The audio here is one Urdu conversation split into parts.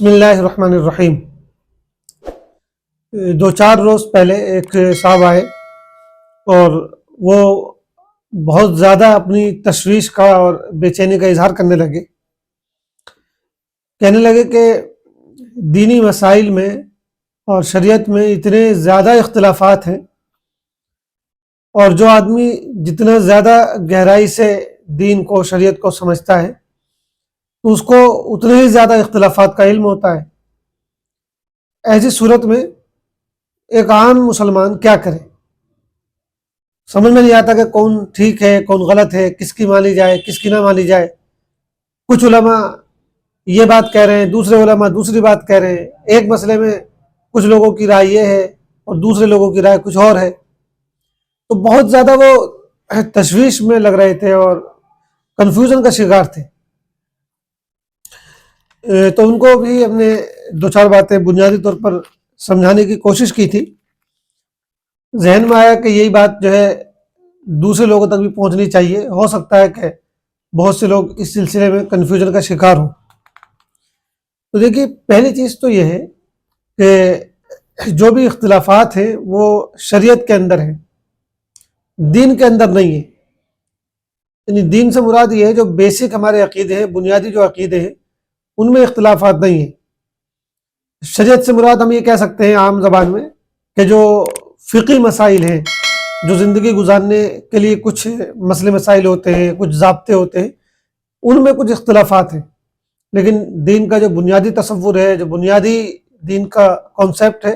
بسم اللہ الرحمن الرحیم۔ دو چار روز پہلے ایک صاحب آئے اور وہ بہت زیادہ اپنی تشویش کا اور بے چینی کا اظہار کرنے لگے، کہنے لگے کہ دینی مسائل میں اور شریعت میں اتنے زیادہ اختلافات ہیں، اور جو آدمی جتنا زیادہ گہرائی سے دین کو شریعت کو سمجھتا ہے تو اس کو اتنے ہی زیادہ اختلافات کا علم ہوتا ہے۔ ایسی صورت میں ایک عام مسلمان کیا کرے؟ سمجھ میں نہیں آتا کہ کون ٹھیک ہے کون غلط ہے، کس کی مانی جائے کس کی نہ مانی جائے۔ کچھ علماء یہ بات کہہ رہے ہیں، دوسرے علماء دوسری بات کہہ رہے ہیں۔ ایک مسئلے میں کچھ لوگوں کی رائے یہ ہے اور دوسرے لوگوں کی رائے کچھ اور ہے، تو بہت زیادہ وہ تشویش میں لگ رہے تھے اور کنفیوژن کا شکار تھے۔ تو ان کو بھی ہم نے دو چار باتیں بنیادی طور پر سمجھانے کی کوشش کی تھی۔ ذہن میں آیا کہ یہی بات جو ہے دوسرے لوگوں تک بھی پہنچنی چاہیے، ہو سکتا ہے کہ بہت سے لوگ اس سلسلے میں کنفیوژن کا شکار ہوں۔ تو دیکھیے، پہلی چیز تو یہ ہے کہ جو بھی اختلافات ہیں وہ شریعت کے اندر ہیں، دین کے اندر نہیں ہے۔ یعنی دین سے مراد یہ ہے جو بیسک ہمارے عقیدے ہیں، بنیادی جو عقیدے ہیں ان میں اختلافات نہیں ہیں۔ شریعت سے مراد ہم یہ کہہ سکتے ہیں عام زبان میں کہ جو فقہی مسائل ہیں، جو زندگی گزارنے کے لیے کچھ مسئلے مسائل ہوتے ہیں، کچھ ضابطے ہوتے ہیں، ان میں کچھ اختلافات ہیں، لیکن دین کا جو بنیادی تصور ہے، جو بنیادی دین کا کانسیپٹ ہے،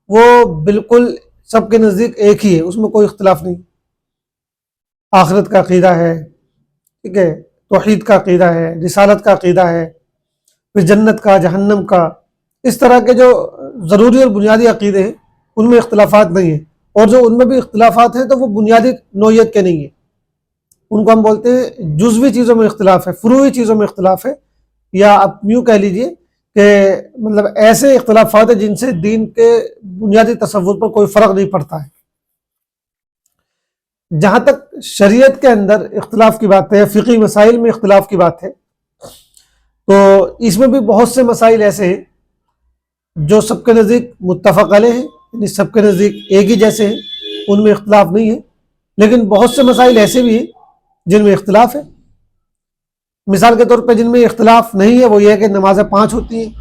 وہ بالکل سب کے نزدیک ایک ہی ہے، اس میں کوئی اختلاف نہیں۔ آخرت کا عقیدہ ہے، ٹھیک ہے، توحید کا عقیدہ ہے، رسالت کا عقیدہ ہے، پھر جنت کا، جہنم کا، اس طرح کے جو ضروری اور بنیادی عقیدے ہیں ان میں اختلافات نہیں ہیں۔ اور جو ان میں بھی اختلافات ہیں تو وہ بنیادی نوعیت کے نہیں ہیں، ان کو ہم بولتے ہیں جزوی چیزوں میں اختلاف ہے، فروعی چیزوں میں اختلاف ہے، یا آپ یوں کہہ لیجئے کہ مطلب ایسے اختلافات ہیں جن سے دین کے بنیادی تصور پر کوئی فرق نہیں پڑتا ہے۔ جہاں تک شریعت کے اندر اختلاف کی بات ہے، فقہی مسائل میں اختلاف کی بات ہے، تو اس میں بھی بہت سے مسائل ایسے ہیں جو سب کے نزدیک متفق علیہ ہیں، یعنی سب کے نزدیک ایک ہی جیسے ہیں، ان میں اختلاف نہیں ہے، لیکن بہت سے مسائل ایسے بھی ہیں جن میں اختلاف ہے۔ مثال کے طور پہ جن میں اختلاف نہیں ہے وہ یہ ہے کہ نمازیں 5 ہوتی ہیں،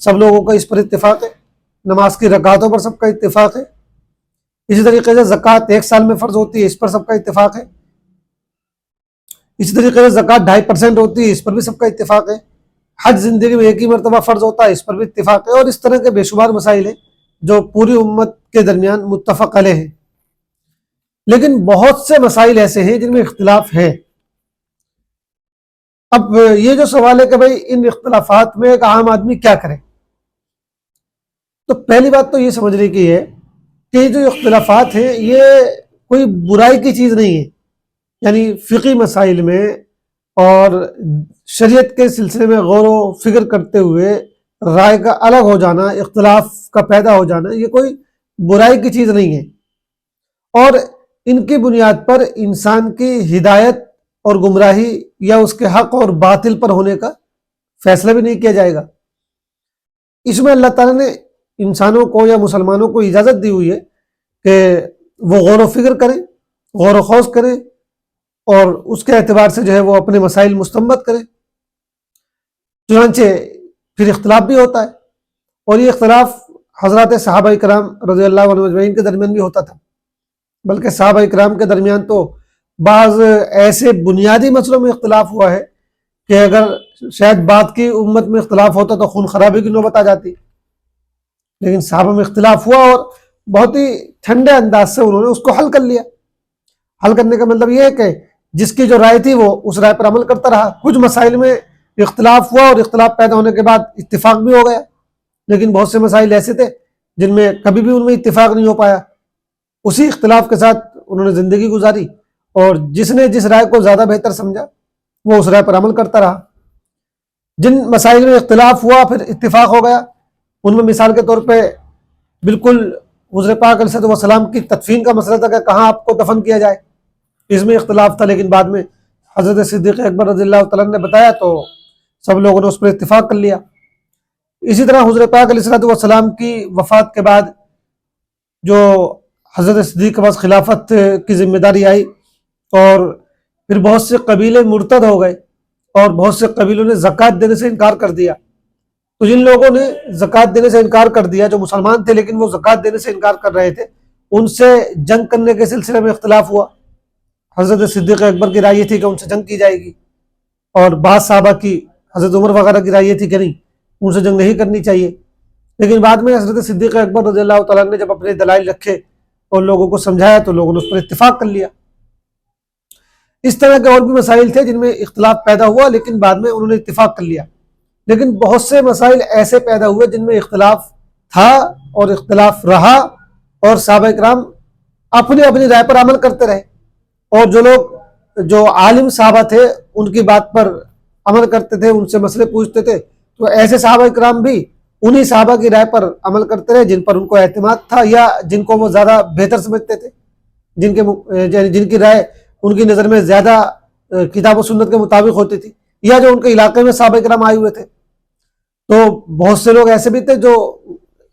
سب لوگوں کا اس پر اتفاق ہے، نماز کی رکعتوں پر سب کا اتفاق ہے۔ اسی طریقے سے زکوٰۃ 1 سال میں فرض ہوتی ہے، اس پر سب کا اتفاق ہے۔ اسی طریقے سے زکوٰۃ 2.5% ہوتی ہے، اس پر بھی سب کا اتفاق ہے۔ حج زندگی میں ایک ہی مرتبہ فرض ہوتا ہے، اس پر بھی اتفاق ہے۔ اور اس طرح کے بے شمار مسائل ہیں جو پوری امت کے درمیان متفق علیہ ہیں، لیکن بہت سے مسائل ایسے ہیں جن میں اختلاف ہے۔ اب یہ جو سوال ہے کہ بھئی ان اختلافات میں ایک عام آدمی کیا کرے، تو پہلی بات تو یہ سمجھنے کی ہے کہ یہ جو اختلافات ہیں یہ کوئی برائی کی چیز نہیں ہے۔ یعنی فقہی مسائل میں اور شریعت کے سلسلے میں غور و فکر کرتے ہوئے رائے کا الگ ہو جانا، اختلاف کا پیدا ہو جانا، یہ کوئی برائی کی چیز نہیں ہے، اور ان کی بنیاد پر انسان کی ہدایت اور گمراہی یا اس کے حق اور باطل پر ہونے کا فیصلہ بھی نہیں کیا جائے گا۔ اس میں اللہ تعالیٰ نے انسانوں کو یا مسلمانوں کو اجازت دی ہوئی ہے کہ وہ غور و فکر کریں، غور و خوض کریں، اور اس کے اعتبار سے جو ہے وہ اپنے مسائل مستنبط کریں۔ چنانچہ پھر اختلاف بھی ہوتا ہے، اور یہ اختلاف حضرات صحابہ کرام رضی اللہ عنہ اجمعین کے درمیان بھی ہوتا تھا، بلکہ صحابہ کرام کے درمیان تو بعض ایسے بنیادی مسئلوں میں اختلاف ہوا ہے کہ اگر شاید بعد کی امت میں اختلاف ہوتا تو خون خرابی کی نوبت آ جاتی، لیکن صحابہ میں اختلاف ہوا اور بہت ہی ٹھنڈے انداز سے انہوں نے اس کو حل کر لیا۔ حل کرنے کا مطلب یہ ہے کہ جس کی جو رائے تھی وہ اس رائے پر عمل کرتا رہا۔ کچھ مسائل میں اختلاف ہوا اور اختلاف پیدا ہونے کے بعد اتفاق بھی ہو گیا، لیکن بہت سے مسائل ایسے تھے جن میں کبھی بھی ان میں اتفاق نہیں ہو پایا۔ اسی اختلاف کے ساتھ انہوں نے زندگی گزاری، اور جس نے جس رائے کو زیادہ بہتر سمجھا وہ اس رائے پر عمل کرتا رہا۔ جن مسائل میں اختلاف ہوا پھر اتفاق ہو گیا، ان میں مثال کے طور پہ بالکل حضور پاک علیہ الصلوۃ والسلام کی تدفین کا مسئلہ تھا کہ کہاں آپ کو دفن کیا جائے، اس میں اختلاف تھا، لیکن بعد میں حضرت صدیق اکبر رضی اللہ تعالیٰ نے بتایا تو سب لوگوں نے اس پر اتفاق کر لیا۔ اسی طرح حضور پاک علیہ الصلوۃ والسلام کی وفات کے بعد جو حضرت صدیق کے پاس خلافت کی ذمہ داری آئی اور پھر بہت سے قبیلے مرتد ہو گئے اور بہت سے قبیلوں نے زکوٰۃ دینے سے انکار کر دیا. تو جن لوگوں نے زکوٰۃ دینے سے انکار کر دیا، جو مسلمان تھے لیکن وہ زکوٰۃ دینے سے انکار کر رہے تھے، ان سے جنگ کرنے کے سلسلے میں اختلاف ہوا. حضرت صدیق اکبر کی رائے یہ تھی کہ ان سے جنگ کی جائے گی، اور بعض صحابہ کی، حضرت عمر وغیرہ کی رائے یہ تھی کہ نہیں، ان سے جنگ نہیں کرنی چاہیے. لیکن بعد میں حضرت صدیق اکبر رضی اللہ تعالیٰ نے جب اپنے دلائل رکھے اور لوگوں کو سمجھایا تو لوگوں نے اس پر اتفاق کر لیا. اس طرح کے اور بھی مسائل تھے جن میں اختلاف پیدا ہوا، لیکن بعد میں انہوں نے اتفاق کر لیا. لیکن بہت سے مسائل ایسے پیدا ہوئے جن میں اختلاف تھا اور اختلاف رہا، اور صحابہ کرام اپنی اپنی رائے پر عمل کرتے رہے، اور جو لوگ جو عالم صحابہ تھے ان کی بات پر عمل کرتے تھے، ان سے مسئلے پوچھتے تھے، تو ایسے صحابہ کرام بھی انہی صحابہ کی رائے پر عمل کرتے رہے جن پر ان کو اعتماد تھا یا جن کو وہ زیادہ بہتر سمجھتے تھے، جن کی رائے ان کی نظر میں زیادہ کتاب و سنت کے مطابق ہوتی تھی، یا جو ان کے علاقے میں صحابہ کرام آئے ہوئے تھے. تو بہت سے لوگ ایسے بھی تھے جو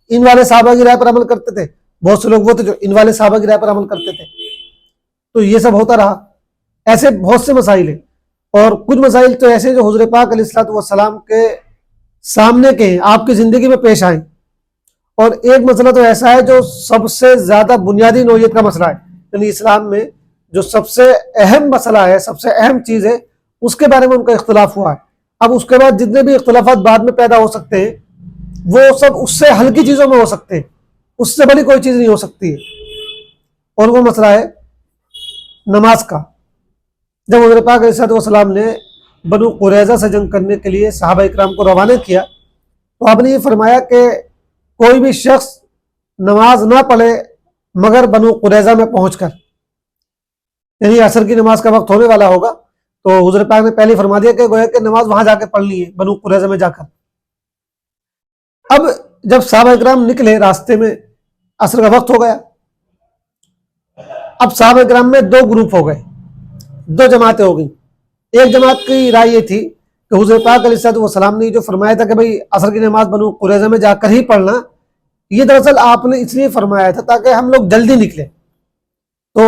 ان والے صحابہ کی رائے پر عمل کرتے تھے، بہت سے لوگ وہ تھے جو ان والے صحابہ کی رائے پر عمل کرتے تھے. تو یہ سب ہوتا رہا. ایسے بہت سے مسائل ہیں، اور کچھ مسائل تو ایسے جو حضور پاک علیہ الصلوۃ والسلام کے سامنے کے ہیں، آپ کی زندگی میں پیش آئیں. اور ایک مسئلہ تو ایسا ہے جو سب سے زیادہ بنیادی نوعیت کا مسئلہ ہے، یعنی اسلام میں جو سب سے اہم مسئلہ ہے، سب سے اہم چیز ہے، اس کے بارے میں ان کا اختلاف ہوا ہے. اب اس کے بعد جتنے بھی اختلافات بعد میں پیدا ہو سکتے ہیں وہ سب اس سے ہلکی چیزوں میں ہو سکتے ہیں، اس سے بڑی کوئی چیز نہیں ہو سکتی ہے. اور وہ مسئلہ ہے نماز کا. جب حضرت پاک علیہ الصلوۃ والسلام نے بنو قریظہ سے جنگ کرنے کے لیے صحابہ اکرام کو روانہ کیا تو آپ نے یہ فرمایا کہ کوئی بھی شخص نماز نہ پڑھے مگر بنو قریظہ میں پہنچ کر، یعنی عصر کی نماز کا وقت ہونے والا ہوگا تو حضور پاک نے پہلے فرما دیا کہ گویا کہ نماز وہاں جا کے پڑھنی ہے، بنو قریظہ میں جا کر. اب جب صحابہ اکرام نکلے، راستے میں عصر کا وقت ہو گیا. اب صحابہ اکرام میں دو گروپ ہو گئے، دو جماعتیں ہو گئیں. ایک جماعت کی رائے یہ تھی کہ حضور پاک علیہ الصلوۃ والسلام نے جو فرمایا تھا کہ بھئی عصر کی نماز بنو قریظہ میں جا کر ہی پڑھنا، یہ دراصل آپ نے اس لیے فرمایا تھا تاکہ ہم لوگ جلدی نکلیں. تو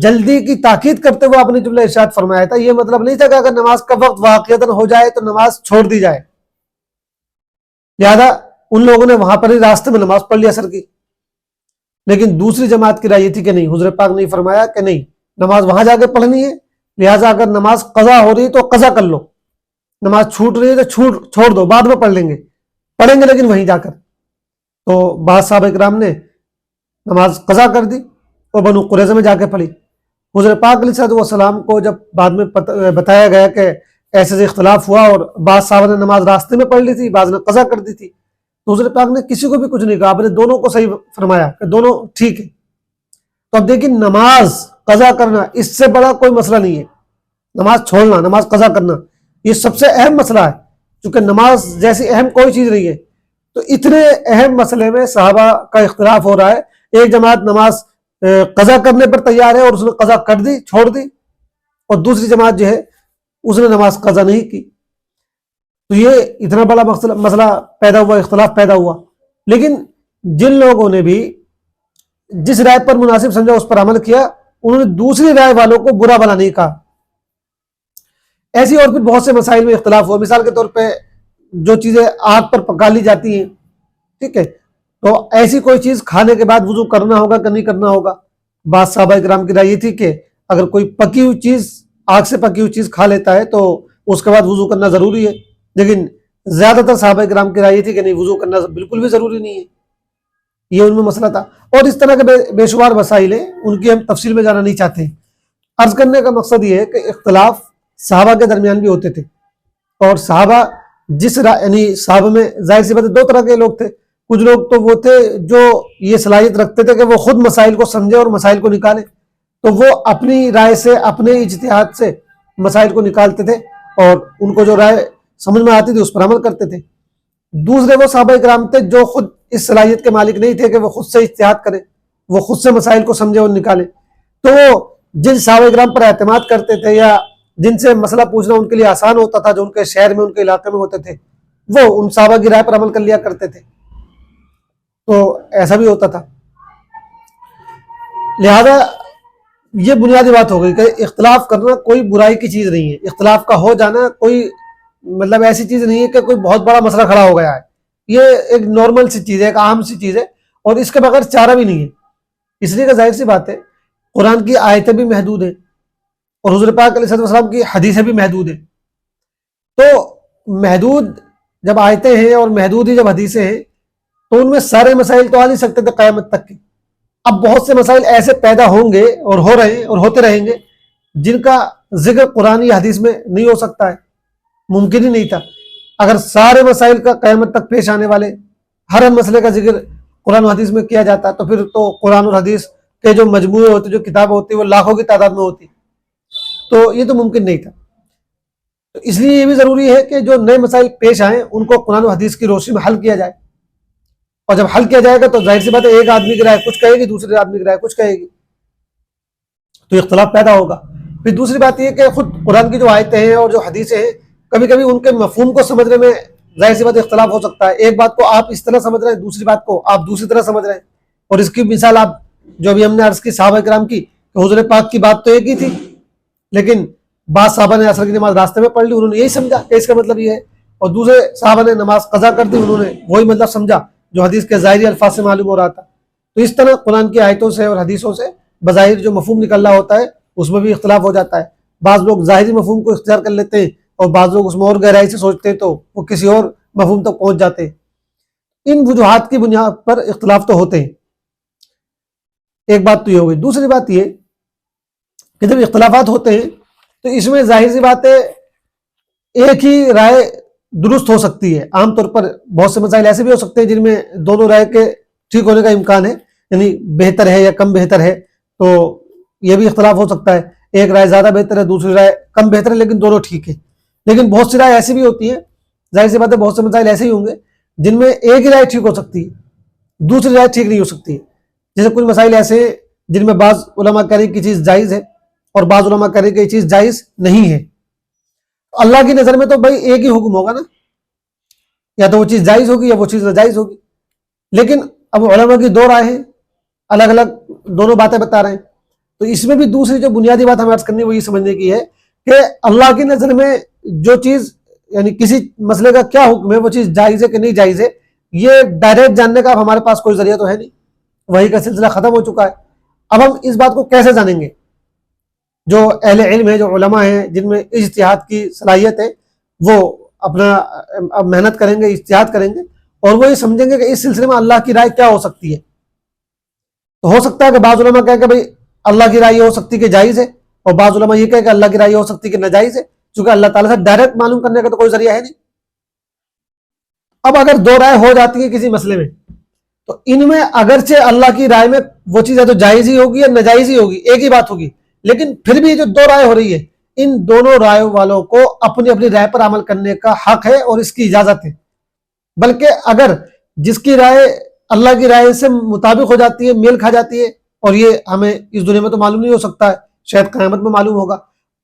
جلدی کی تاکید کرتے ہوئے آپ نے جملہ ارشاد فرمایا تھا. یہ مطلب نہیں تھا کہ اگر نماز کا وقت واقعتاً ہو جائے تو نماز چھوڑ دی جائے، لہذا ان لوگوں نے وہاں پر ہی راستے میں نماز پڑھ لی عصر کی. لیکن دوسری جماعت کی رائے یہ تھی کہ نہیں، حضور پاک نے فرمایا کہ نہیں، نماز وہاں جا کے پڑھنی ہے، لہٰذا اگر نماز قضا ہو رہی ہے تو قضا کر لو، نماز چھوٹ رہی ہے تو چھوڑ دو، بعد میں پڑھ لیں گے، پڑھیں گے لیکن وہیں جا کر. تو بعض صحابہ کرام نے نماز قضا کر دی اور بنو قریظہ میں جا کے پڑھی. حضور پاک علیہ الصلوۃ والسلام کو جب بعد میں بتایا گیا کہ ایسے سے اختلاف ہوا اور بعض صحابہ نے نماز راستے میں پڑھ لی تھی، بعض نے قضا کر دی تھی، تو حضور پاک نے کسی کو بھی کچھ نہیں کہا، آپ نے دونوں کو صحیح فرمایا کہ دونوں ٹھیک ہے. تو اب دیکھیں، نماز قضا کرنا اس سے بڑا کوئی مسئلہ نہیں ہے. نماز چھوڑنا، نماز قضا کرنا، یہ سب سے اہم مسئلہ ہے، چونکہ نماز جیسی اہم کوئی چیز نہیں ہے. تو اتنے اہم مسئلے میں صحابہ کا اختلاف ہو رہا ہے. ایک جماعت نماز قضا کرنے پر تیار ہے اور اس نے قضا کر دی، چھوڑ دی، اور دوسری جماعت جو ہے اس نے نماز قضا نہیں کی. تو یہ اتنا بڑا مسئلہ پیدا ہوا، اختلاف پیدا ہوا. لیکن جن لوگوں نے بھی جس رائے پر مناسب سمجھا اس پر عمل کیا، انہوں نے دوسری رائے والوں کو برا بھلا نہیں کہا. ایسی اور پھر بہت سے مسائل میں اختلاف ہوا. مثال کے طور پہ جو چیزیں آگ پر پکا لی جاتی ہیں، ٹھیک ہے، تو ایسی کوئی چیز کھانے کے بعد وضو کرنا ہوگا کہ نہیں کرنا ہوگا. بعض صحابہ کرام کی رائے یہ تھی کہ اگر کوئی پکی ہوئی چیز، آگ سے پکی ہوئی چیز کھا لیتا ہے تو اس کے بعد وضو کرنا ضروری ہے. لیکن زیادہ تر صحابہ کرام کی رائے یہ تھی کہ نہیں، وضو کرنا بالکل بھی ضروری نہیں ہے. یہ ان میں مسئلہ تھا. اور اس طرح کے بے شمار مسائل ہیں، ان کی ہم تفصیل میں جانا نہیں چاہتے. عرض کرنے کا مقصد یہ ہے کہ اختلاف صحابہ کے درمیان بھی ہوتے تھے، اور صحابہ یعنی صحابہ میں ظاہر سی بات ہے دو طرح کے لوگ تھے. کچھ لوگ تو وہ تھے جو یہ صلاحیت رکھتے تھے کہ وہ خود مسائل کو سمجھے اور مسائل کو نکالے، تو وہ اپنی رائے سے، اپنے اجتہاد سے مسائل کو نکالتے تھے اور ان کو جو رائے سمجھ میں آتی تھی اس پر عمل کرتے تھے. دوسرے وہ صحابہ کرام تھے جو خود اس صلاحیت کے مالک نہیں تھے کہ وہ خود سے اجتہاد کرے، وہ خود سے مسائل کو سمجھے اور نکالے. تو وہ جن صحابہ کرام پر اعتماد کرتے تھے یا جن سے مسئلہ پوچھنا ان کے لیے آسان ہوتا تھا، جو ان کے شہر میں، ان کے علاقے میں ہوتے تھے، وہ ان صحابہ کی رائے پر عمل کر لیا کرتے تھے. تو ایسا بھی ہوتا تھا. لہذا یہ بنیادی بات ہو گئی کہ اختلاف کرنا کوئی برائی کی چیز نہیں ہے. اختلاف کا ہو جانا کوئی مطلب ایسی چیز نہیں ہے کہ کوئی بہت بڑا مسئلہ کھڑا ہو گیا ہے. یہ ایک نارمل سی چیز ہے, ایک عام سی چیز ہے, اور اس کے بغیر چارہ بھی نہیں ہے. اس لیے کہ ظاہر سی بات ہے قرآن کی آیتیں بھی محدود ہیں اور حضور پاک علیہ السلام کی حدیثیں بھی محدود ہیں. تو محدود جب آیتیں ہیں اور محدود ہی جب حدیثیں ہیں تو ان میں سارے مسائل تو آ نہیں سکتے تھے قیامت تک کے. اب بہت سے مسائل ایسے پیدا ہوں گے اور ہو رہے ہیں اور ہوتے رہیں گے جن کا ذکر قرآن یا حدیث میں نہیں ہو سکتا ہے, ممکن ہی نہیں تھا. اگر سارے مسائل کا قیامت تک پیش آنے والے ہر مسئلے کا ذکر قرآن و حدیث میں کیا جاتا تو پھر تو قرآن اور حدیث کے جو مجموعے ہوتے, جو کتابیں ہوتی, وہ لاکھوں کی تعداد میں ہوتی. تو یہ تو ممکن نہیں تھا. تو اس لیے یہ بھی ضروری ہے کہ جو نئے مسائل پیش آئیں ان کو قرآن و حدیث کی روشنی میں حل کیا جائے. اور جب حل کیا جائے گا تو ظاہر سی بات ہے ایک آدمی کی رائے کچھ کہے گی, دوسرے آدمی کی رائے کچھ کہے گی, تو اختلاف پیدا ہوگا. پھر دوسری بات یہ کہ خود قرآن کی جو آیتیں ہیں اور جو حدیثیں ہیں کبھی کبھی ان کے مفہوم کو سمجھنے میں ظاہر سی بات اختلاف ہو سکتا ہے. ایک بات کو آپ اس طرح سمجھ رہے ہیں, دوسری بات کو آپ دوسری طرح سمجھ رہے ہیں. اور اس کی مثال آپ جو ابھی ہم نے عرض کی صحابہ کرام کی کہ حضور پاک کی بات تو ایک ہی تھی, لیکن بعض صحابہ نے عصر کی نماز راستے میں پڑھ لی, انہوں نے یہی سمجھا کہ اس کا مطلب یہ ہے, اور دوسرے صحابہ نے نماز قضا کر دی, انہوں نے وہی مطلب سمجھا جو حدیث کے ظاہری الفاظ سے معلوم ہو رہا تھا. تو اس طرح قرآن کی آیتوں سے اور حدیثوں سے بظاہر جو مفہوم نکل رہا ہوتا ہے اس میں بھی اختلاف ہو جاتا ہے. بعض لوگ ظاہری مفہوم کو اختیار کر لیتے ہیں اور بعض لوگ اس میں اور گہرائی سے سوچتے ہیں تو وہ کسی اور مفہوم تک پہنچ جاتے ہیں. ان وجوہات کی بنیاد پر اختلاف تو ہوتے ہیں. ایک بات تو یہ ہو گئی. دوسری بات یہ کہ جب اختلافات ہوتے ہیں تو اس میں ظاہر سی بات ہے ایک ہی رائے درست ہو سکتی ہے. عام طور پر بہت سے مسائل ایسے بھی ہو سکتے ہیں جن میں دونوں رائے کے ٹھیک ہونے کا امکان ہے, یعنی بہتر ہے یا کم بہتر ہے, تو یہ بھی اختلاف ہو سکتا ہے. ایک رائے زیادہ بہتر ہے, دوسری رائے کم بہتر ہے, لیکن دونوں ٹھیک ہے. لیکن بہت سی رائے ایسی بھی ہوتی ہیں, ظاہر سی بات ہے بہت سے مسائل ایسے ہی ہوں گے جن میں ایک ہی رائے ٹھیک ہو سکتی ہے, دوسری رائے ٹھیک نہیں ہو سکتی ہے. جیسے کچھ مسائل ایسے ہیں جن میں بعض علماء کہہ رہے ہیں کہ چیز جائز ہے اور بعض علماء کہہ رہے ہیں کہ یہ چیز جائز نہیں ہے. اللہ کی نظر میں تو بھائی ایک ہی حکم ہوگا نا, یا تو وہ چیز جائز ہوگی یا وہ چیز ناجائز ہوگی. لیکن اب علماء کی دو رائے ہیں, الگ الگ دونوں باتیں بتا رہے ہیں. تو اس میں بھی دوسری جو بنیادی بات ہمیں عرض کرنی ہے وہ یہ سمجھنے کی ہے کہ اللہ کی نظر میں جو چیز یعنی کسی مسئلے کا کیا حکم ہے, وہ چیز جائز ہے کہ نہیں جائز ہے, یہ ڈائریکٹ جاننے کا ہمارے پاس کوئی ذریعہ تو ہے نہیں. وہی کا سلسلہ ختم ہو چکا ہے. اب ہم اس بات کو کیسے جانیں گے؟ جو اہل علم ہے, جو علماء ہیں جن میں اجتہاد کی صلاحیت ہے, وہ اپنا محنت کریں گے, اجتہاد کریں گے اور وہ یہ سمجھیں گے کہ اس سلسلے میں اللہ کی رائے کیا ہو سکتی ہے. تو ہو سکتا ہے کہ بعض علماء کہے کہ بھئی اللہ کی رائے یہ ہو سکتی ہے کہ جائز ہے, اور بعض علماء یہ کہے کہ اللہ کی رائے یہ ہو سکتی ہے کہ ناجائز ہے, چونکہ اللہ تعالیٰ سے ڈائریکٹ معلوم کرنے کا تو کوئی ذریعہ ہے نہیں. اب اگر دو رائے ہو جاتی ہے کسی مسئلے میں تو ان میں اگرچہ اللہ کی رائے میں وہ چیز ہے تو جائز ہی ہوگی یا ناجائز ہی ہوگی, ایک ہی بات ہوگی, لیکن پھر بھی جو دو رائے ہو رہی ہے ان دونوں رائے والوں کو اپنی اپنی رائے پر عمل کرنے کا حق ہے اور اس کی اجازت ہے. بلکہ اگر جس کی رائے اللہ کی رائے سے مطابق ہو جاتی ہے, میل کھا جاتی ہے, اور یہ ہمیں اس دنیا میں تو معلوم نہیں ہو سکتا ہے, شاید قیامت میں معلوم ہوگا,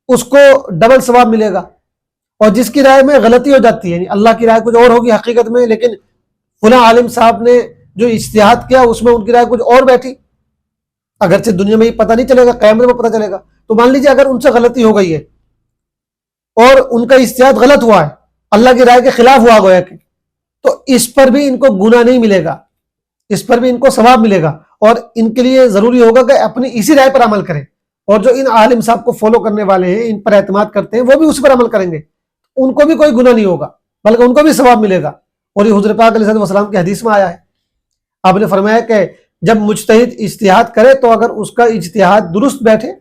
اس کو ڈبل ثواب ملے گا. اور جس کی رائے میں غلطی ہو جاتی ہے, یعنی اللہ کی رائے کچھ اور ہوگی حقیقت میں, لیکن فلاں عالم صاحب نے جو اجتہاد کیا اس میں ان کی رائے کچھ اور بیٹھی, اگرچہ دنیا میں یہ پتہ نہیں چلے گا, قیامت میں پتہ چلے گا. تو مان لیجیے اگر ان سے غلطی ہو گئی ہے اور ان کا اجتہاد غلط ہوا ہے, اللہ کی رائے کے خلاف ہوا گویا کہ, تو اس پر بھی ان کو گناہ نہیں ملے گا, اس پر بھی ان کو ثواب ملے گا. اور ان کے لیے ضروری ہوگا کہ اپنی اسی رائے پر عمل کریں, اور جو ان عالم صاحب کو فالو کرنے والے ہیں, ان پر اعتماد کرتے ہیں, وہ بھی اس پر عمل کریں گے, ان کو بھی کوئی گناہ نہیں ہوگا بلکہ ان کو بھی ثواب ملے گا. اور یہ حضور پاک علیہ السلام کی حدیث میں آیا ہے, آپ نے فرمایا کہ جب مجتہد اجتہاد کرے تو اگر اس کا اجتہاد درست بیٹھے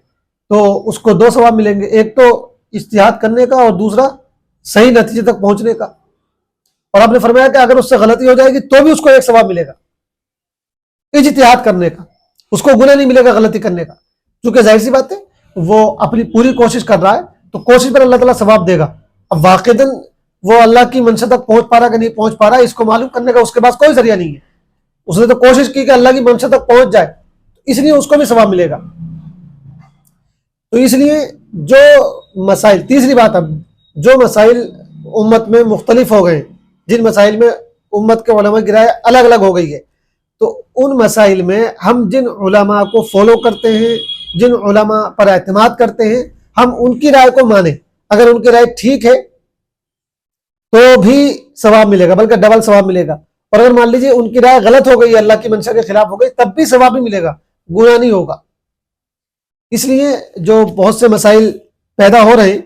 تو اس کو دو ثواب ملیں گے, ایک تو اجتہاد کرنے کا اور دوسرا صحیح نتیجے تک پہنچنے کا. اور آپ نے فرمایا کہ اگر اس سے غلطی ہو جائے گی تو بھی اس کو ایک ثواب ملے گا اجتہاد کرنے کا, اس کو گناہ نہیں ملے گا غلطی کرنے کا, کیونکہ ظاہر سی بات ہے وہ اپنی پوری کوشش کر رہا ہے تو کوشش پر اللہ تعالیٰ ثواب دے گا. اب واقعتاً وہ اللہ کی منشا تک پہنچ پا رہا کہ نہیں پہنچ پا رہا, اس کو معلوم کرنے کا اس کے پاس کوئی ذریعہ نہیں ہے. اس نے تو کوشش کی کہ اللہ کی منشا تک پہنچ جائے, اس لیے اس کو بھی ثواب ملے گا. تو اس لیے جو مسائل, تیسری بات, اب جو مسائل امت میں مختلف ہو گئے جن مسائل میں امت کے علماء کی رائے الگ الگ ہو گئی ہے، تو ان مسائل میں ہم جن علماء کو فالو کرتے ہیں، جن علماء پر اعتماد کرتے ہیں، ہم ان کی رائے کو مانیں. اگر ان کی رائے ٹھیک ہے تو بھی ثواب ملے گا، بلکہ ڈبل ثواب ملے گا. اور اگر مان لیجیے ان کی رائے غلط ہو گئی، اللہ کی منشا کے خلاف ہو گئی، تب بھی ثواب بھی ملے گا، گناہ نہیں ہوگا. اس لیے جو بہت سے مسائل پیدا ہو رہے ہیں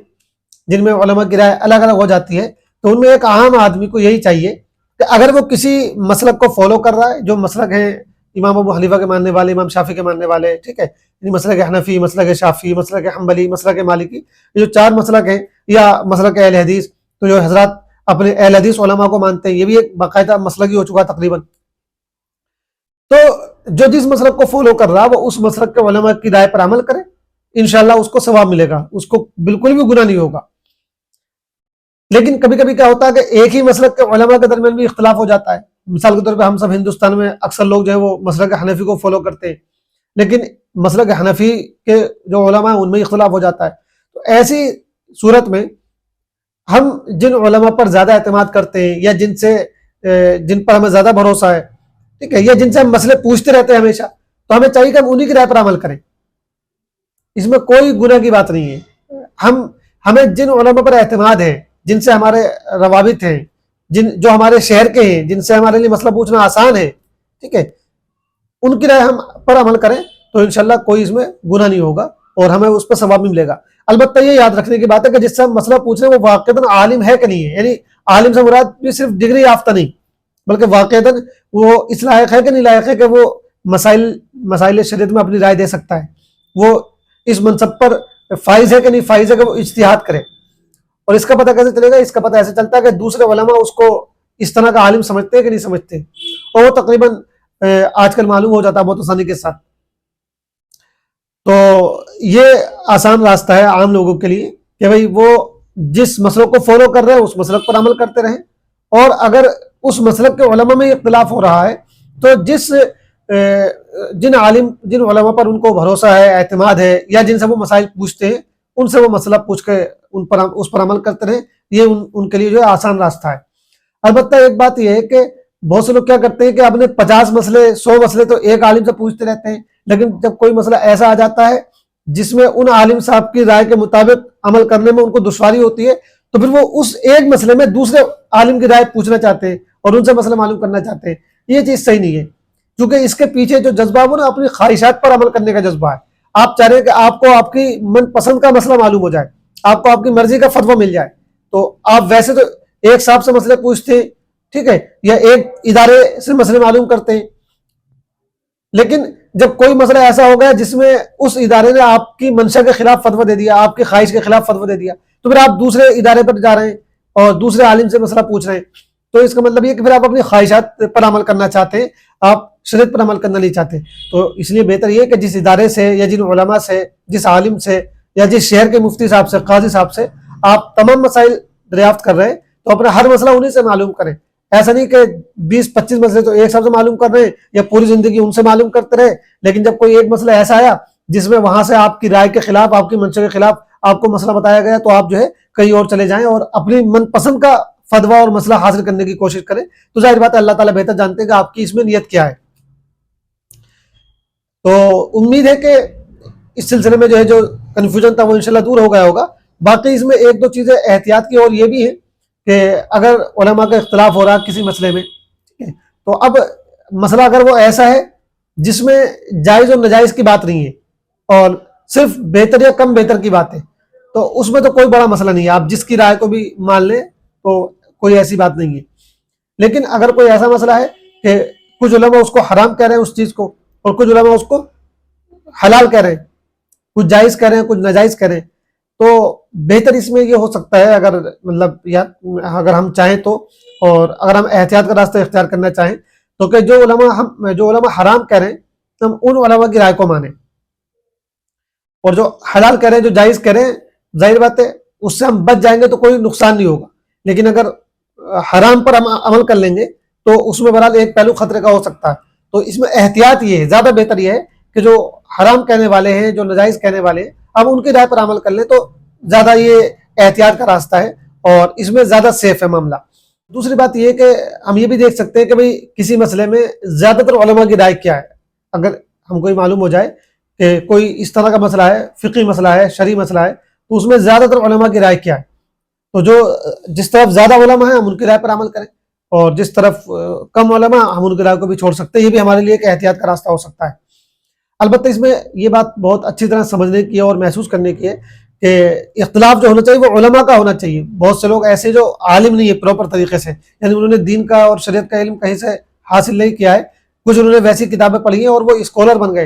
جن میں علماء کی رائے الگ الگ ہو جاتی ہے، تو ان میں ایک عام آدمی کو یہی چاہیے کہ اگر وہ کسی مسلک کو فالو کر رہا ہے، جو مسلک ہیں امام ابو حنیفہ کے ماننے والے، امام شافعی کے ماننے والے، ٹھیک ہے، یعنی مسلک حنفی، مسلک شافعی، مسلک حنبلی، مسلک مالکی، یہ جو 4 مسلک ہیں، یا مسلک اہل حدیث، تو جو حضرات اپنے اہل حدیث علماء کو مانتے ہیں، یہ بھی ایک باقاعدہ مسلک ہی ہو چکا تقریباً. تو جو جس مسلک کو فالو کر رہا وہ اس مسلک کے علماء کی رائے پر عمل کرے، انشاءاللہ اس کو ثواب ملے گا، اس کو بالکل بھی گناہ نہیں ہوگا. لیکن کبھی کبھی کیا ہوتا ہے کہ ایک ہی مسلک کے علماء کے درمیان بھی اختلاف ہو جاتا ہے. مثال کے طور پہ ہم سب ہندوستان میں اکثر لوگ جو ہے وہ مسلک حنفی کو فالو کرتے ہیں، لیکن مسلک حنفی کے جو علماء ہیں ان میں اختلاف ہو جاتا ہے. تو ایسی صورت میں ہم جن علماء پر زیادہ اعتماد کرتے ہیں، یا جن پر ہمیں زیادہ بھروسہ ہے، ٹھیک ہے، یا جن سے ہم مسئلے پوچھتے رہتے ہیں ہمیشہ، تو ہمیں چاہیے کہ ہم انہی کی رائے پر عمل کریں. اس میں کوئی گناہ کی بات نہیں ہے. ہمیں جن علماء پر اعتماد ہے، جن سے ہمارے روابط ہیں، جو ہمارے شہر کے ہیں، جن سے ہمارے لیے مسئلہ پوچھنا آسان ہے، ٹھیک ہے، ان کی رائے ہم پر عمل کریں تو انشاءاللہ کوئی اس میں گناہ نہیں ہوگا اور ہمیں اس پر ثواب بھی ملے گا. البتہ یہ یاد رکھنے کی بات ہے کہ جس سے ہم مسئلہ پوچھ رہے ہیں وہ واقعتاً عالم ہے کہ نہیں ہے. یعنی عالم سے مراد بھی صرف ڈگری یافتہ نہیں، بلکہ واقعتاً وہ اس لائق ہے کہ نہیں لائق ہے کہ وہ مسائل شریعت میں اپنی رائے دے سکتا ہے، وہ اس منصب پر فائز ہے کہ نہیں فائز ہے کہ وہ اجتہاد کرے. اور اس کا پتہ کیسے چلے گا؟ اس کا پتہ ایسے چلتا ہے کہ دوسرے علماء اس کو اس طرح کا عالم سمجھتے ہیں کہ نہیں سمجھتے، اور وہ تقریباً آج کل معلوم ہو جاتا ہے بہت آسانی کے ساتھ. تو یہ آسان راستہ ہے عام لوگوں کے لیے کہ بھئی وہ جس مسلک کو فالو کر رہے ہیں اس مسلک پر عمل کرتے رہیں، اور اگر اس مسلک کے علماء میں اختلاف ہو رہا ہے تو جن علماء پر ان کو بھروسہ ہے، اعتماد ہے، یا جن سے وہ مسائل پوچھتے ہیں، ان سے وہ مسئلہ پوچھ کے اس پر عمل کرتے رہیں. یہ ان کے لیے جو ہے آسان راستہ ہے. البتہ ایک بات یہ ہے کہ بہت سے لوگ کیا کرتے ہیں کہ اپنے 50 مسئلے 100 مسئلے تو ایک عالم سے پوچھتے رہتے ہیں، لیکن جب کوئی مسئلہ ایسا آ جاتا ہے جس میں ان عالم صاحب کی رائے کے مطابق عمل کرنے میں ان کو دشواری ہوتی ہے، تو پھر وہ اس ایک مسئلے میں دوسرے عالم کی رائے پوچھنا چاہتے ہیں اور ان سے مسئلہ معلوم کرنا چاہتے ہیں. یہ چیز صحیح نہیں ہے، کیونکہ اس کے پیچھے جو جذبہ ہے وہ نا اپنی خواہشات پر عمل کرنے کا جذبہ ہے. آپ چاہ رہے ہیں کہ آپ کو آپ کی من پسند کا مسئلہ معلوم ہو جائے، آپ کو آپ کی مرضی کا فتویٰ مل جائے. تو آپ ویسے تو ایک صاحب سے مسئلے پوچھتے ہیں، ٹھیک ہے، یا ایک ادارے سے مسئلے معلوم کرتے ہیں، لیکن جب کوئی مسئلہ ایسا ہو گیا جس میں اس ادارے نے آپ کی منشا کے خلاف فتویٰ دے دیا، آپ کی خواہش کے خلاف فتویٰ دے دیا، تو پھر آپ دوسرے ادارے پر جا رہے ہیں اور دوسرے عالم سے مسئلہ پوچھ رہے ہیں. تو اس کا مطلب یہ کہ پھر آپ اپنی خواہشات پر عمل کرنا چاہتے ہیں، آپ شریعت پر عمل کرنا نہیں چاہتے. تو اس لیے بہتر یہ کہ جس ادارے سے یا جن علماء سے، جس عالم سے، یا جس شہر کے مفتی صاحب سے، قاضی صاحب سے آپ تمام مسائل دریافت کر رہے ہیں تو اپنا ہر مسئلہ انہیں سے معلوم کریں. ایسا نہیں کہ 20-25 مسئلے تو ایک صاحب سے معلوم کر رہے ہیں یا پوری زندگی ان سے معلوم کرتے رہے، لیکن جب کوئی ایک مسئلہ ایسا آیا جس میں وہاں سے آپ کی رائے کے خلاف، آپ کی منشا کے خلاف آپ کو مسئلہ بتایا گیا، تو آپ جو ہے کہیں اور چلے جائیں اور اپنی من پسند کا فتویٰ اور مسئلہ حاصل کرنے کی کوشش کریں. تو ظاہر بات ہے اللہ تعالیٰ بہتر جانتے ہیں کہ آپ کی اس میں نیت کیا ہے. تو امید ہے کہ اس سلسلے میں جو ہے جو کنفیوژن تھا وہ انشاءاللہ دور ہو گیا ہوگا. باقی اس میں ایک دو چیزیں احتیاط کی اور یہ بھی ہے کہ اگر علماء کا اختلاف ہو رہا ہے کسی مسئلے میں، ٹھیک ہے، تو اب مسئلہ اگر وہ ایسا ہے جس میں جائز اور ناجائز کی بات نہیں ہے اور صرف بہتر یا کم بہتر کی بات ہے، تو اس میں تو کوئی بڑا مسئلہ نہیں ہے، آپ جس کی رائے کو بھی مان لیں تو کوئی ایسی بات نہیں ہے. لیکن اگر کوئی ایسا مسئلہ ہے کہ کچھ علماء اس کو حرام کہہ رہے ہیں اس چیز کو، اور کچھ علماء اس کو حلال کہہ رہے ہیں، کچھ جائز کہہ رہے ہیں، کچھ ناجائز کہہ رہے ہیں، تو بہتر اس میں یہ ہو سکتا ہے اگر ہم چاہیں تو، اور اگر ہم احتیاط کا راستہ اختیار کرنا چاہیں تو کہ جو علماء حرام کہہ رہے ہیں ہم ان علماء کی رائے کو مانیں، اور جو حلال کہہ رہے ہیں، جو جائز کہہ رہے ہیں، ظاہر بات ہے اس سے ہم بچ جائیں گے تو کوئی نقصان نہیں ہوگا. لیکن اگر حرام پر ہم عمل کر لیں گے تو اس میں بہرحال ایک پہلو خطرے کا ہو سکتا ہے. تو اس میں احتیاط یہ ہے، زیادہ بہتر یہ ہے کہ جو حرام کہنے والے ہیں، جو ناجائز کہنے والے ہیں، اب ان کی رائے پر عمل کر لیں تو زیادہ یہ احتیاط کا راستہ ہے اور اس میں زیادہ سیف ہے معاملہ. دوسری بات یہ کہ ہم یہ بھی دیکھ سکتے ہیں کہ بھئی کسی مسئلے میں زیادہ تر علماء کی رائے کیا ہے. اگر ہم کو یہ معلوم ہو جائے کہ کوئی اس طرح کا مسئلہ ہے، فقہی مسئلہ ہے، شرعی مسئلہ ہے، تو اس میں زیادہ تر علماء کی رائے کیا ہے. تو جس طرف زیادہ علماء ہیں ہم ان کی رائے پر عمل کریں، اور جس طرف کم علماء ہم ان کی رائے کو بھی چھوڑ سکتے ہیں. یہ بھی ہمارے لیے ایک احتیاط کا راستہ ہو سکتا ہے. البتہ اس میں یہ بات بہت اچھی طرح سمجھنے کی اور محسوس کرنے کی ہے کہ اختلاف جو ہونا چاہیے وہ علماء کا ہونا چاہیے. بہت سے لوگ ایسے جو عالم نہیں ہے پراپر طریقے سے، یعنی انہوں نے دین کا اور شریعت کا علم کہیں سے حاصل نہیں کیا ہے، کچھ انہوں نے ویسی کتابیں پڑھی ہیں اور وہ اسکالر بن گئے،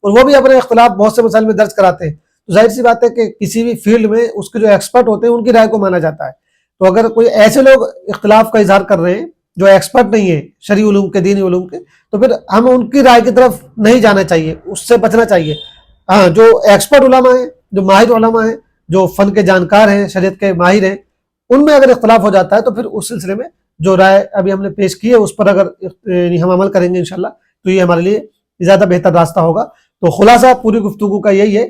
اور وہ بھی اپنے اختلاف بہت سے مسائل میں درج کراتے ہیں. تو ظاہر سی بات ہے کہ کسی بھی فیلڈ میں اس کے جو ایکسپرٹ ہوتے ہیں ان کی رائے کو مانا جاتا ہے. تو اگر کوئی ایسے لوگ اختلاف کا اظہار کر رہے ہیں جو ایکسپرٹ نہیں ہے شرعی علوم کے، دینی علوم کے، تو پھر ہم ان کی رائے کی طرف نہیں جانا چاہیے، اس سے بچنا چاہیے. ہاں، جو ایکسپرٹ علماء ہیں، جو ماہر علماء ہیں، جو فن کے جانکار ہیں، شریعت کے ماہر ہیں، ان میں اگر اختلاف ہو جاتا ہے تو پھر اس سلسلے میں جو رائے ابھی ہم نے پیش کی ہے اس پر اگر ہم عمل کریں گے انشاءاللہ تو یہ ہمارے لیے زیادہ بہتر راستہ ہوگا. تو خلاصہ پوری گفتگو کا یہی ہے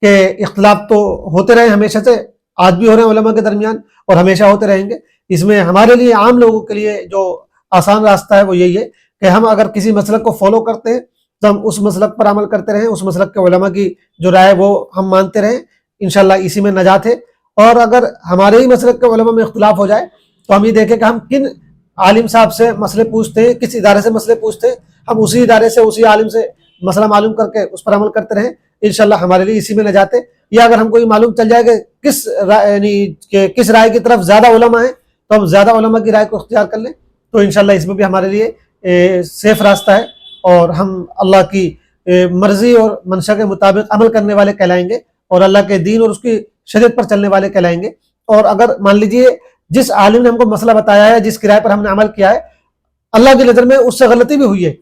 کہ اختلاف تو ہوتے رہے ہمیشہ سے، آج بھی ہو رہے ہیں علماء کے درمیان اور ہمیشہ ہوتے رہیں گے. اس میں ہمارے لیے عام لوگوں کے لیے جو آسان راستہ ہے وہ یہی ہے کہ ہم اگر کسی مسلک کو فالو کرتے ہیں تو ہم اس مسلک پر عمل کرتے رہیں، اس مسلک کے علماء کی جو رائے وہ ہم مانتے رہیں، انشاءاللہ اسی میں نجات ہے. اور اگر ہمارے ہی مسلک کے علماء میں اختلاف ہو جائے تو ہم یہ دیکھیں کہ ہم کن عالم صاحب سے مسئلے پوچھتے ہیں، کس ادارے سے مسئلے پوچھتے ہیں، ہم اسی ادارے سے اسی عالم سے مسئلہ معلوم کر کے اس پر عمل کرتے رہیں، انشاءاللہ ہمارے لیے اسی میں نجات ہے. یا اگر ہم کو یہ معلوم چل جائے کہ کس رائے کی طرف زیادہ علماء ہیں تو ہم زیادہ علماء کی رائے کو اختیار کر لیں، تو انشاءاللہ اس میں بھی ہمارے لیے سیف راستہ ہے، اور ہم اللہ کی مرضی اور منشا کے مطابق عمل کرنے والے کہلائیں گے، اور اللہ کے دین اور اس کی شریعت پر چلنے والے کہلائیں گے. اور اگر مان لیجئے جس عالم نے ہم کو مسئلہ بتایا ہے، جس کرائے پر ہم نے عمل کیا ہے، اللہ کی نظر میں اس سے غلطی بھی ہوئی ہے،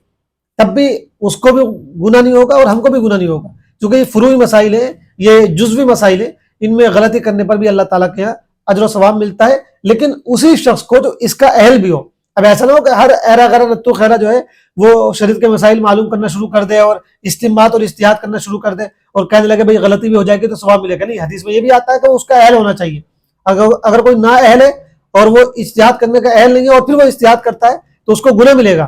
تب بھی اس کو بھی گناہ نہیں ہوگا اور ہم کو بھی گناہ نہیں ہوگا، کیونکہ یہ فروعی مسائل ہیں، یہ جزوی مسائل ہیں، ان میں غلطی کرنے پر بھی اللہ تعالیٰ کے یہاں اجر و ثواب ملتا ہے، لیکن اسی شخص کو جو اس کا اہل بھی ہو. اب ایسا نہ ہو کہ ہر ایرا غیرہ رتو خیرہ جو ہے وہ شریعت کے مسائل معلوم کرنا شروع کر دے اور استنباط اور اجتہاد کرنا شروع کر دے اور کہنے لگے بھئی غلطی بھی ہو جائے گی تو ثواب ملے گا. نہیں، حدیث میں یہ بھی آتا ہے کہ اس کا اہل ہونا چاہیے. اگر کوئی نا اہل ہے اور وہ اجتہاد کرنے کا اہل نہیں ہے اور پھر وہ اجتہاد کرتا ہے تو اس کو گناہ ملے گا،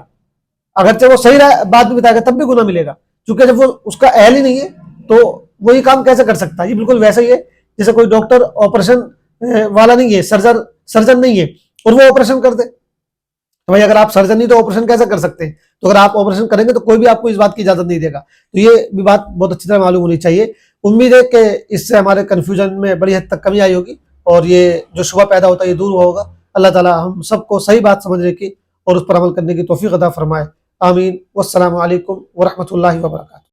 اگرچہ وہ صحیح بات بھی بتائے گا تب بھی گناہ ملے گا، کیونکہ جب وہ اس کا اہل ہی نہیں ہے تو وہ یہ کام کیسے کر سکتا ہے. یہ بالکل ویسا ہی ہے جیسے کوئی ڈاکٹر آپریشن والا نہیں ہے، سرجن نہیں ہے اور وہ آپریشن کر دے. تو بھائی اگر آپ سرجن نہیں تو آپریشن کیسے کر سکتے ہیں؟ تو اگر آپ آپریشن کریں گے تو کوئی بھی آپ کو اس بات کی اجازت نہیں دے گا. تو یہ بھی بات بہت اچھی طرح معلوم ہونی چاہیے. امید ہے کہ اس سے ہمارے کنفیوژن میں بڑی حد تک کمی آئی ہوگی اور یہ جو شبہ پیدا ہوتا ہے یہ دور ہوگا. اللہ تعالی ہم سب کو صحیح بات سمجھنے کی اور اس پر عمل کرنے کی توفیق عطا فرمائے. آمین. والسلام علیکم ورحمۃ اللہ وبرکاتہ.